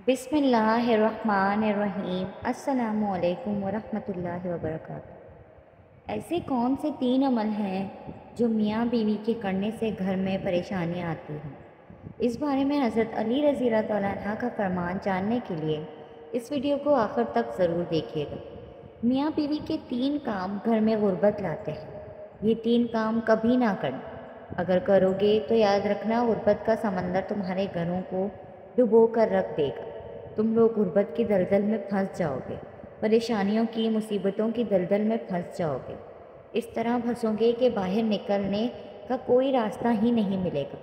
بسم اللہ الرحمن الرحیم۔ السلام علیکم ورحمۃ اللہ وبرکاتہ۔ ایسے کون سے تین عمل ہیں جو میاں بیوی کے کرنے سے گھر میں پریشانیاں آتی ہیں؟ اس بارے میں حضرت علی رضی اللہ تعالیٰ عنہ کا فرمان جاننے کے لیے اس ویڈیو کو آخر تک ضرور دیکھیے گا۔ میاں بیوی کے تین کام گھر میں غربت لاتے ہیں۔ یہ تین کام کبھی نہ کرنا۔ اگر کرو گے تو یاد رکھنا، غربت کا سمندر تمہارے گھروں کو ڈبو کر رکھ دے گا۔ تم لوگ غربت کی دلدل میں پھنس جاؤ گے، پریشانیوں کی، مصیبتوں کی دلدل میں پھنس جاؤ گے۔ اس طرح پھنسو گے کہ باہر نکلنے کا کوئی راستہ ہی نہیں ملے گا۔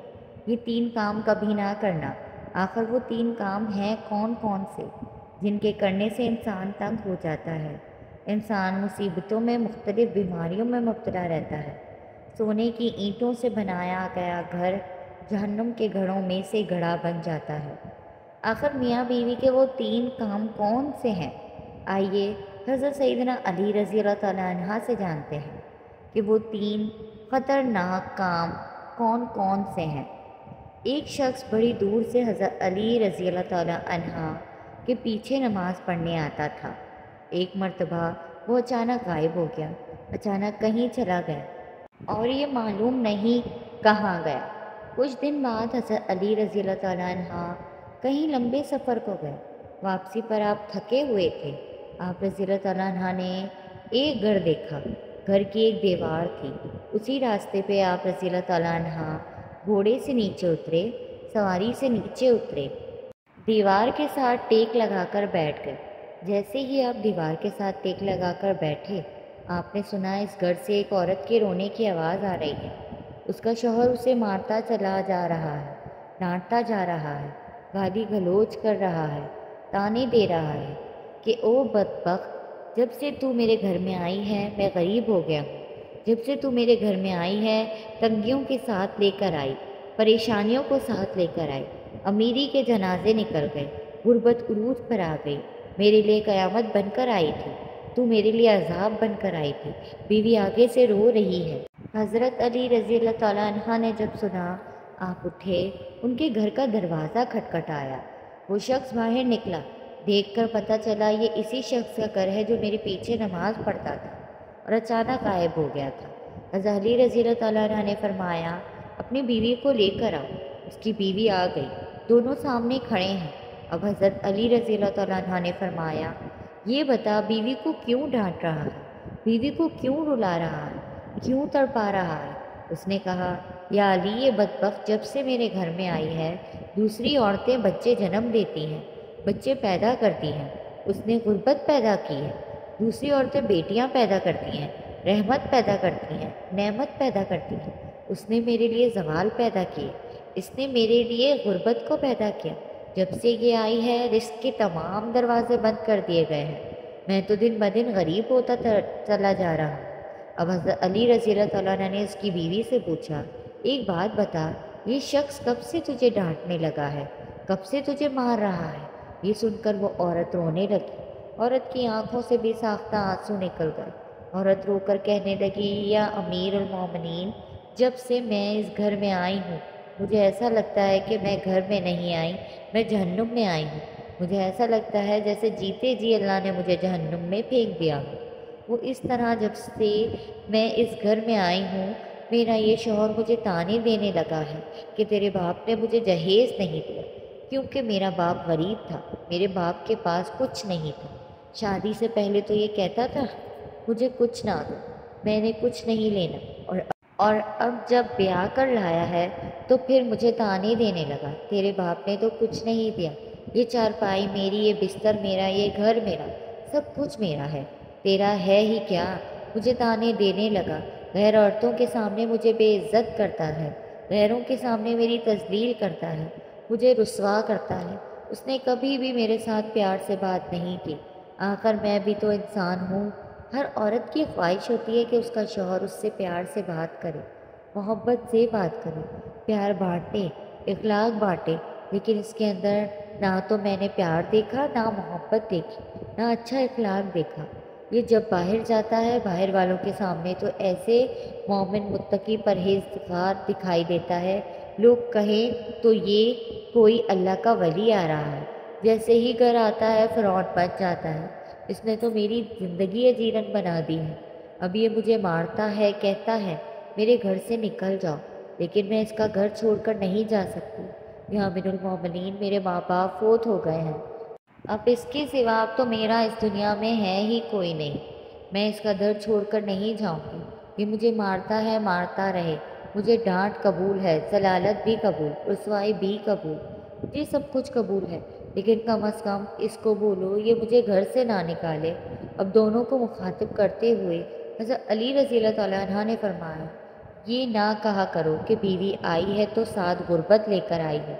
یہ تین کام کبھی نہ کرنا۔ آخر وہ تین کام ہیں کون کون سے جن کے کرنے سے انسان تنگ ہو جاتا ہے، انسان مصیبتوں میں، مختلف بیماریوں میں مبتلا رہتا ہے۔ سونے کی اینٹوں سے بنایا گیا گھر جہنم کے گھروں میں سے گڑھا بن جاتا ہے۔ آخر میاں بیوی کے وہ تین کام کون سے ہیں؟ آئیے حضرت سیدنا علی رضی اللہ تعالیٰ عنہ سے جانتے ہیں کہ وہ تین خطرناک کام کون کون سے ہیں۔ ایک شخص بڑی دور سے حضرت علی رضی اللہ تعالیٰ عنہ کے پیچھے نماز پڑھنے آتا تھا۔ ایک مرتبہ وہ اچانک غائب ہو گیا، اچانک کہیں چلا گیا اور یہ معلوم نہیں کہاں گیا۔ کچھ دن بعد حضرت علی رضی اللہ تعالیٰ عنہ کہیں لمبے سفر کو گئے۔ واپسی پر آپ تھکے ہوئے تھے۔ آپ رضی اللہ تعالیٰ عنہ نے ایک گھر دیکھا۔ گھر کی ایک دیوار تھی۔ اسی راستے پہ آپ رضی اللہ تعالیٰ عنہ گھوڑے سے نیچے اترے، سواری سے نیچے اترے، دیوار کے ساتھ ٹیک لگا کر بیٹھ گئے۔ جیسے ہی آپ دیوار کے ساتھ ٹیک لگا کر بیٹھے، آپ نے سنا اس گھر سے ایک عورت کے رونے کی آواز آ رہی ہے۔ اس کا شوہر اسے مارتا چلا جا رہا ہے، ڈانٹتا جا رہا ہے، گالی گلوچ کر رہا ہے، تانے دے رہا ہے کہ او بدبخت، جب سے تو میرے گھر میں آئی ہے میں غریب ہو گیا ہوں۔ جب سے تو میرے گھر میں آئی ہے تنگیوں کے ساتھ لے کر آئی، پریشانیوں کو ساتھ لے کر آئی، امیری کے جنازے نکل گئے، غربت عروج پر آ گئی، میرے لیے قیامت بن کر آئی تھی، تو میرے لیے عذاب بن کر آئی تھی۔ بیوی آگے سے رو رہی ہے۔ حضرت علی رضی اللہ تعالیٰ عنہ نے جب سنا، آپ اٹھے، ان کے گھر کا دروازہ کھٹکھٹایا۔ وہ شخص باہر نکلا، دیکھ کر پتہ چلا یہ اسی شخص کا گھر ہے جو میرے پیچھے نماز پڑھتا تھا اور اچانک غائب ہو گیا تھا۔ حضرت علی رضی اللہ تعالیٰ عنہ نے فرمایا، اپنی بیوی کو لے کر آؤ۔ اس کی بیوی آ گئی، دونوں سامنے کھڑے ہیں۔ اب حضرت علی رضی اللہ تعالیٰ عنہ نے فرمایا، یہ بتا بیوی کو کیوں ڈانٹ رہا ہے، بیوی کو کیوں رلا رہا ہے، کیوں تڑپا رہا ہے؟ اس نے کہا، یا علی، یہ بدبخت جب سے میرے گھر میں آئی ہے دوسری عورتیں بچے جنم دیتی ہیں، بچے پیدا کرتی ہیں، اس نے غربت پیدا کی ہے۔ دوسری عورتیں بیٹیاں پیدا کرتی ہیں، رحمت پیدا کرتی ہیں، نعمت پیدا کرتی ہیں، اس نے میرے لیے زوال پیدا کیے، اس نے میرے لیے غربت کو پیدا کیا۔ جب سے یہ آئی ہے رزق کے تمام دروازے بند کر دیے گئے ہیں، میں تو دن بدن غریب ہوتا چلا جا رہا ہوں۔ اب حضرت علی رضی اللہ تعالیٰ عنہ نے اس کی بیوی سے پوچھا، ایک بات بتا، یہ شخص کب سے تجھے ڈانٹنے لگا ہے، کب سے تجھے مار رہا ہے؟ یہ سن کر وہ عورت رونے لگی۔ عورت کی آنکھوں سے بے ساختہ آنسو نکل گئے۔ عورت رو کر کہنے لگی، یا امیر المومنین، جب سے میں اس گھر میں آئی ہوں مجھے ایسا لگتا ہے کہ میں گھر میں نہیں آئی، میں جہنم میں آئی ہوں۔ مجھے ایسا لگتا ہے جیسے جیتے جی اللہ نے مجھے جہنم میں پھینک دیا ہو۔ وہ اس طرح جب سے میں اس گھر میں آئی ہوں میرا یہ شوہر مجھے تانے دینے لگا ہے کہ تیرے باپ نے مجھے جہیز نہیں دیا، کیونکہ میرا باپ غریب تھا، میرے باپ کے پاس کچھ نہیں تھا۔ شادی سے پہلے تو یہ کہتا تھا، مجھے کچھ نہ دو، میں نے کچھ نہیں لینا، اور اب جب بیاہ کر لایا ہے تو پھر مجھے تانے دینے لگا، تیرے باپ نے تو کچھ نہیں دیا، یہ چارپائی میری، یہ بستر میرا، یہ گھر میرا، سب کچھ میرا ہے، تیرا ہے ہی کیا؟ مجھے تانے دینے لگا، غیر عورتوں کے سامنے مجھے بے عزت کرتا ہے، غیروں کے سامنے میری تذلیل کرتا ہے، مجھے رسوا کرتا ہے۔ اس نے کبھی بھی میرے ساتھ پیار سے بات نہیں کی۔ آخر میں بھی تو انسان ہوں۔ ہر عورت کی خواہش ہوتی ہے کہ اس کا شوہر اس سے پیار سے بات کرے، محبت سے بات کرے، پیار بانٹے، اخلاق بانٹے، لیکن اس کے اندر نہ تو میں نے پیار دیکھا، نہ محبت دیکھی، نہ اچھا اخلاق دیکھا۔ یہ جب باہر جاتا ہے باہر والوں کے سامنے تو ایسے مومن، متقی، پرہیزگار دکھائی دیتا ہے، لوگ کہیں تو یہ کوئی اللہ کا ولی آ رہا ہے، جیسے ہی گھر آتا ہے فرعون بن جاتا ہے۔ اس نے تو میری زندگی اجیرن بنا دی ہے۔ اب یہ مجھے مارتا ہے، کہتا ہے میرے گھر سے نکل جاؤ، لیکن میں اس کا گھر چھوڑ کر نہیں جا سکتی۔ یا امین المومنین، میرے ماں باپ فوت ہو گئے ہیں، اب اس کے سوا اب تو میرا اس دنیا میں ہے ہی کوئی نہیں۔ میں اس کا در چھوڑ کر نہیں جاؤں گی۔ یہ مجھے مارتا ہے، مارتا رہے، مجھے ڈانٹ قبول ہے، ذلالت بھی قبول، رسوائی بھی قبول، یہ سب کچھ قبول ہے، لیکن کم از کم اس کو بولو یہ مجھے گھر سے نہ نکالے۔ اب دونوں کو مخاطب کرتے ہوئے حضرت علی رضی اللہ تعالیٰ عنہ نے فرمایا، یہ نہ کہا کرو کہ بیوی آئی ہے تو ساتھ غربت لے کر آئی ہے،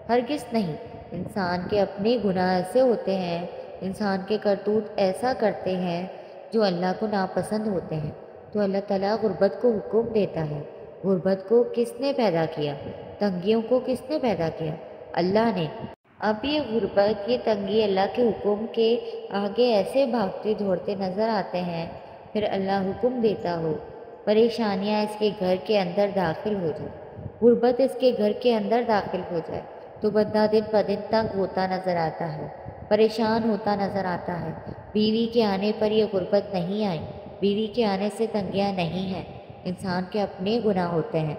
ہرگز نہیں۔ انسان کے اپنے گناہ ایسے ہوتے ہیں، انسان کے کرتوت ایسا کرتے ہیں جو اللہ کو ناپسند ہوتے ہیں، تو اللہ تعالیٰ غربت کو حکم دیتا ہے۔ غربت کو کس نے پیدا کیا؟ تنگیوں کو کس نے پیدا کیا؟ اللہ نے۔ اب یہ غربت، یہ تنگی اللہ کے حکم کے آگے ایسے بھاگتے دوڑتے نظر آتے ہیں، پھر اللہ حکم دیتا ہو پریشانیاں اس کے گھر کے اندر داخل ہو جائیں، غربت اس کے گھر کے اندر داخل ہو جائے تو بندہ دن بدن تنگ ہوتا نظر آتا ہے، پریشان ہوتا نظر آتا ہے۔ بیوی کے آنے پر یہ غربت نہیں آئی، بیوی کے آنے سے تنگیاں نہیں ہیں، انسان کے اپنے گناہ ہوتے ہیں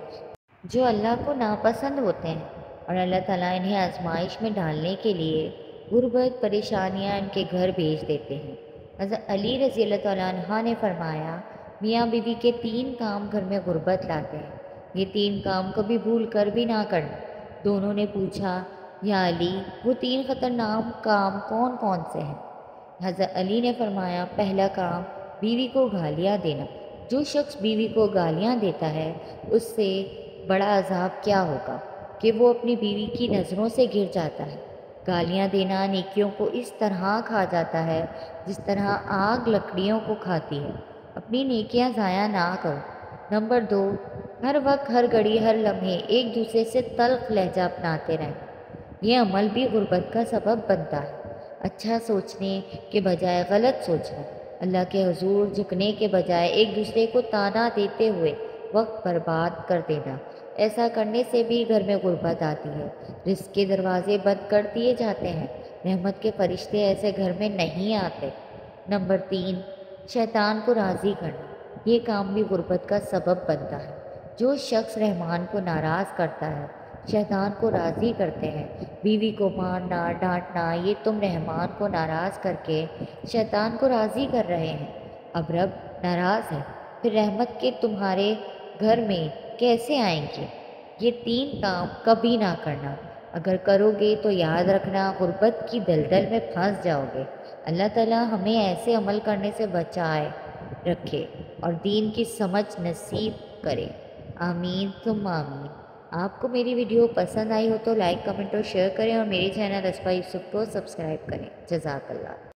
جو اللہ کو ناپسند ہوتے ہیں، اور اللہ تعالیٰ انہیں آزمائش میں ڈالنے کے لیے غربت، پریشانیاں ان کے گھر بھیج دیتے ہیں۔ حضرت علی رضی اللہ تعالیٰ عنہ نے فرمایا، میاں بیوی کے 3 کام گھر میں غربت لاتے ہیں، یہ 3 کام کبھی بھول کر بھی نہ کرنا۔ دونوں نے پوچھا، یا علی وہ 3 خطرناک کام کون کون سے ہیں؟ حضرت علی نے فرمایا، پہلا کام بیوی کو گالیاں دینا۔ جو شخص بیوی کو گالیاں دیتا ہے اس سے بڑا عذاب کیا ہوگا کہ وہ اپنی بیوی کی نظروں سے گر جاتا ہے۔ گالیاں دینا نیکیوں کو اس طرح کھا جاتا ہے جس طرح آگ لکڑیوں کو کھاتی ہے۔ اپنی نیکیاں ضائع نہ کرو۔ نمبر 2، ہر وقت، ہر گھڑی، ہر لمحے ایک دوسرے سے تلخ لہجہ اپناتے رہیں، یہ عمل بھی غربت کا سبب بنتا ہے۔ اچھا سوچنے کے بجائے غلط سوچنا، اللہ کے حضور جھکنے کے بجائے ایک دوسرے کو تانا دیتے ہوئے وقت برباد کر دینا، ایسا کرنے سے بھی گھر میں غربت آتی ہے، رزق کے دروازے بند کر دیے جاتے ہیں، رحمت کے فرشتے ایسے گھر میں نہیں آتے۔ نمبر 3، شیطان کو راضی کرنا، یہ کام بھی غربت کا سبب بنتا ہے۔ جو شخص رحمان کو ناراض کرتا ہے شیطان کو راضی کرتے ہیں۔ بیوی کو مارنا، ڈانٹنا، یہ تم رحمان کو ناراض کر کے شیطان کو راضی کر رہے ہیں۔ اب رب ناراض ہے، پھر رحمت کے تمہارے گھر میں کیسے آئیں گے؟ یہ 3 کام کبھی نہ کرنا، اگر کرو گے تو یاد رکھنا غربت کی دلدل میں پھنس جاؤ گے۔ اللہ تعالیٰ ہمیں ایسے عمل کرنے سے بچائے رکھے اور دین کی سمجھ نصیب کرے، آمین ثم آمین۔ آپ کو میری ویڈیو پسند آئی ہو تو لائک، کمنٹ اور شیئر کریں، اور میرے چینل اسپا یوسف کو سبسکرائب کریں۔ جزاک اللہ۔